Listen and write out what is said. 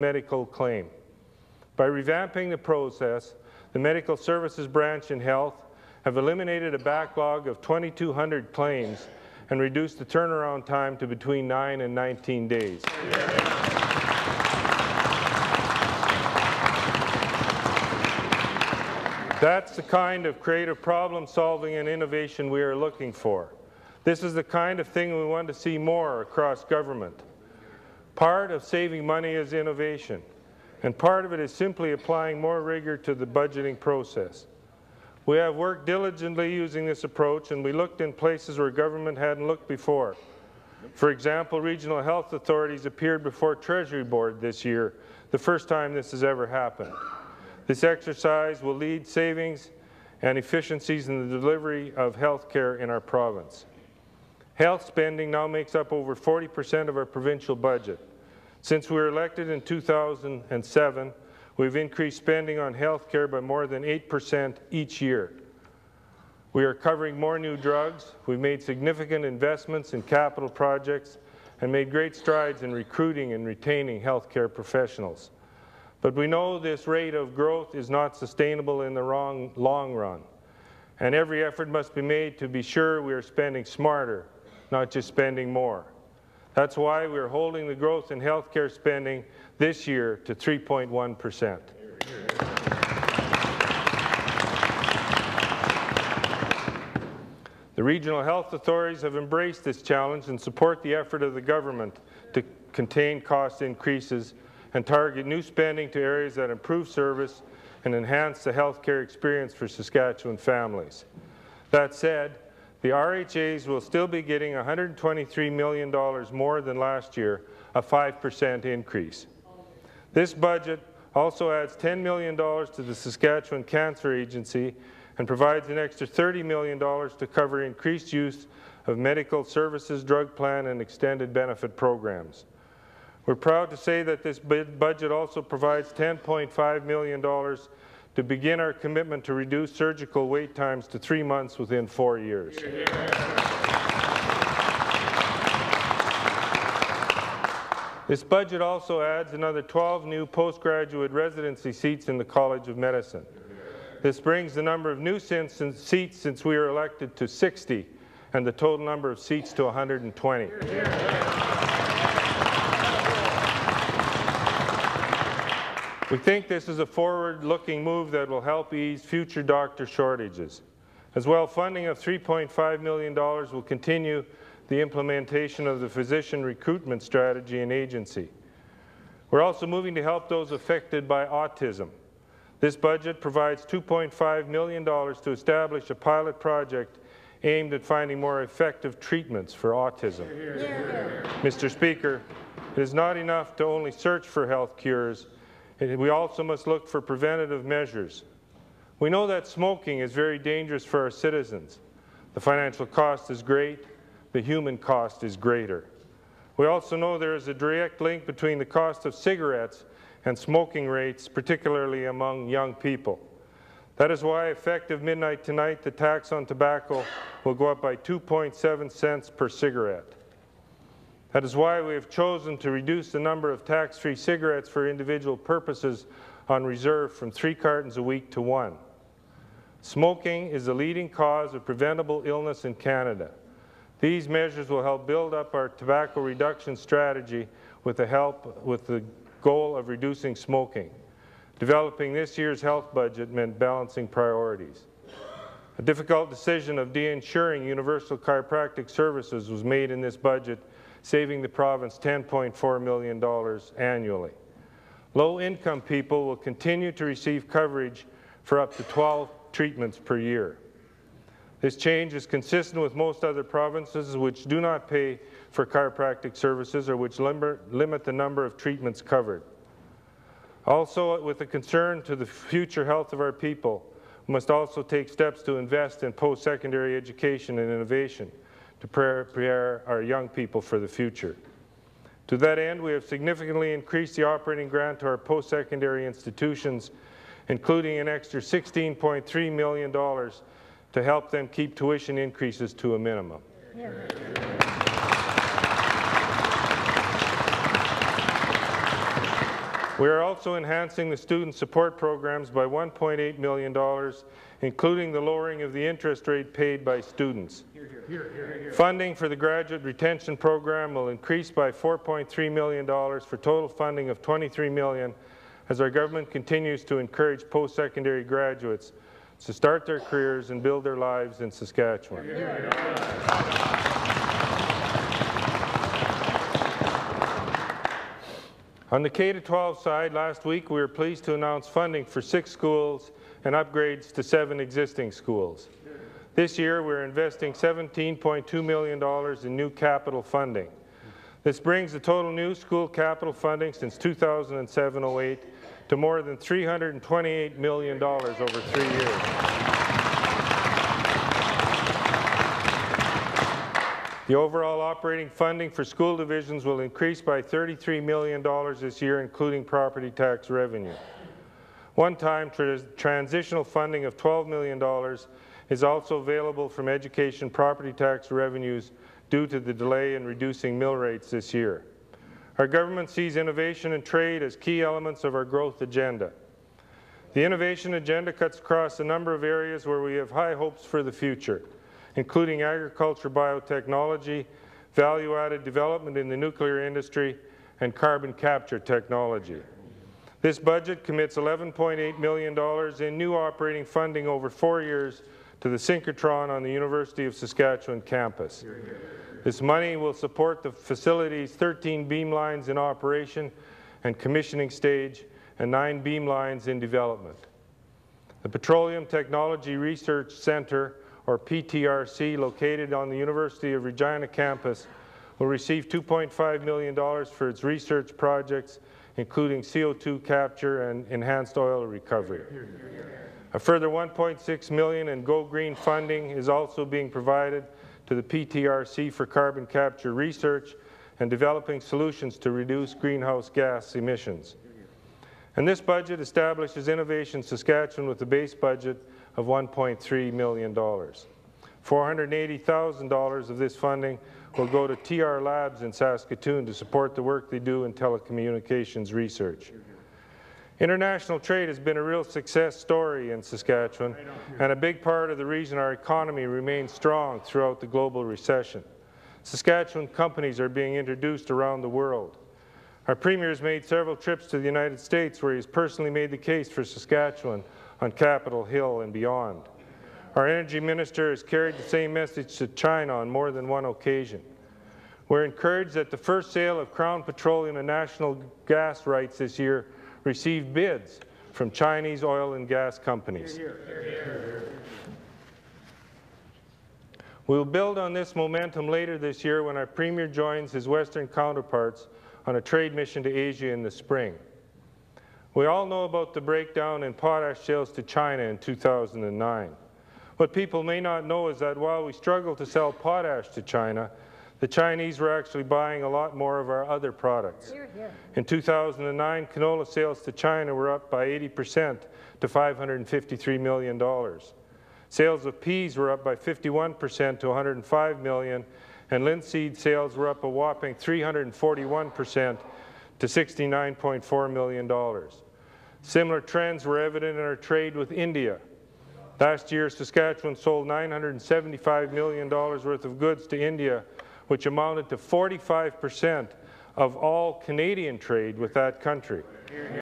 medical claim. By revamping the process, the Medical Services Branch in Health have eliminated a backlog of 2,200 claims and reduced the turnaround time to between 9 and 19 days. That's the kind of creative problem-solving and innovation we are looking for. This is the kind of thing we want to see more across government. Part of saving money is innovation, and part of it is simply applying more rigor to the budgeting process. We have worked diligently using this approach, and we looked in places where government hadn't looked before. For example, regional health authorities appeared before Treasury Board this year, the first time this has ever happened. This exercise will lead savings and efficiencies in the delivery of health care in our province. Health spending now makes up over 40% of our provincial budget. Since we were elected in 2007, we've increased spending on health care by more than 8% each year. We are covering more new drugs, we've made significant investments in capital projects, and made great strides in recruiting and retaining health care professionals. But we know this rate of growth is not sustainable in the long run, and every effort must be made to be sure we are spending smarter, not just spending more. That's why we are holding the growth in health care spending this year to 3.1%. The regional health authorities have embraced this challenge and support the effort of the government to contain cost increases and target new spending to areas that improve service and enhance the health care experience for Saskatchewan families. That said, the RHAs will still be getting $123 million more than last year, a 5% increase. This budget also adds $10 million to the Saskatchewan Cancer Agency and provides an extra $30 million to cover increased use of medical services, drug plan, and extended benefit programs. We're proud to say that this budget also provides $10.5 million to begin our commitment to reduce surgical wait times to 3 months within 4 years. This budget also adds another 12 new postgraduate residency seats in the College of Medicine. This brings the number of new seats since we were elected to 60 and the total number of seats to 120. We think this is a forward-looking move that will help ease future doctor shortages. As well, funding of $3.5 million will continue the implementation of the physician recruitment strategy and agency. We're also moving to help those affected by autism. This budget provides $2.5 million to establish a pilot project aimed at finding more effective treatments for autism. Mr. Speaker, it is not enough to only search for health cures. We also must look for preventative measures. We know that smoking is very dangerous for our citizens. The financial cost is great, the human cost is greater. We also know there is a direct link between the cost of cigarettes and smoking rates, particularly among young people. That is why, effective midnight tonight, the tax on tobacco will go up by 2.7 cents per cigarette. That is why we have chosen to reduce the number of tax-free cigarettes for individual purposes on reserve from 3 cartons a week to 1. Smoking is the leading cause of preventable illness in Canada. These measures will help build up our tobacco reduction strategy with the goal of reducing smoking. Developing this year's health budget meant balancing priorities. A difficult decision of de-insuring universal chiropractic services was made in this budget, saving the province $10.4 million annually. Low-income people will continue to receive coverage for up to 12 treatments per year. This change is consistent with most other provinces which do not pay for chiropractic services or which limit the number of treatments covered. Also, with a concern to the future health of our people, we must also take steps to invest in post-secondary education and innovation to prepare our young people for the future. To that end, we have significantly increased the operating grant to our post-secondary institutions, including an extra $16.3 million to help them keep tuition increases to a minimum. We are also enhancing the student support programs by $1.8 million, including the lowering of the interest rate paid by students. Funding for the graduate retention program will increase by $4.3 million for total funding of $23 million as our government continues to encourage post-secondary graduates to start their careers and build their lives in Saskatchewan. On the K-12 side, last week we were pleased to announce funding for 6 schools and upgrades to 7 existing schools. This year we're investing $17.2 million in new capital funding. This brings the total new school capital funding since 2007-08 to more than $328 million over 3 years. The overall operating funding for school divisions will increase by $33 million this year, including property tax revenue. One-time transitional funding of $12 million is also available from education property tax revenues due to the delay in reducing mill rates this year. Our government sees innovation and trade as key elements of our growth agenda. The innovation agenda cuts across a number of areas where we have high hopes for the future, including agriculture, biotechnology, value-added development in the nuclear industry, and carbon capture technology. This budget commits $11.8 million in new operating funding over 4 years to the synchrotron on the University of Saskatchewan campus. This money will support the facility's 13 beam lines in operation and commissioning stage and 9 beam lines in development. The Petroleum Technology Research Centre, or PTRC, located on the University of Regina campus, will receive $2.5 million for its research projects, including CO2 capture and enhanced oil recovery. A further $1.6 million in Go Green funding is also being provided to the PTRC for carbon capture research and developing solutions to reduce greenhouse gas emissions. And this budget establishes Innovation Saskatchewan with a base budget of $1.3 million. $480,000 of this funding will go to TR Labs in Saskatoon to support the work they do in telecommunications research. International trade has been a real success story in Saskatchewan and a big part of the reason our economy remains strong throughout the global recession. Saskatchewan companies are being introduced around the world. Our Premier has made several trips to the United States where he has personally made the case for Saskatchewan on Capitol Hill and beyond. Our Energy Minister has carried the same message to China on more than one occasion. We're encouraged that the first sale of Crown Petroleum and national gas rights this year received bids from Chinese oil and gas companies. We will build on this momentum later this year when our Premier joins his Western counterparts on a trade mission to Asia in the spring. We all know about the breakdown in potash sales to China in 2009. What people may not know is that while we struggle to sell potash to China, the Chinese were actually buying a lot more of our other products. In 2009, canola sales to China were up by 80% to $553 million. Sales of peas were up by 51% to $105 million, and linseed sales were up a whopping 341% to $69.4 million. Similar trends were evident in our trade with India. Last year, Saskatchewan sold $975 million worth of goods to India, which amounted to 45% of all Canadian trade with that country.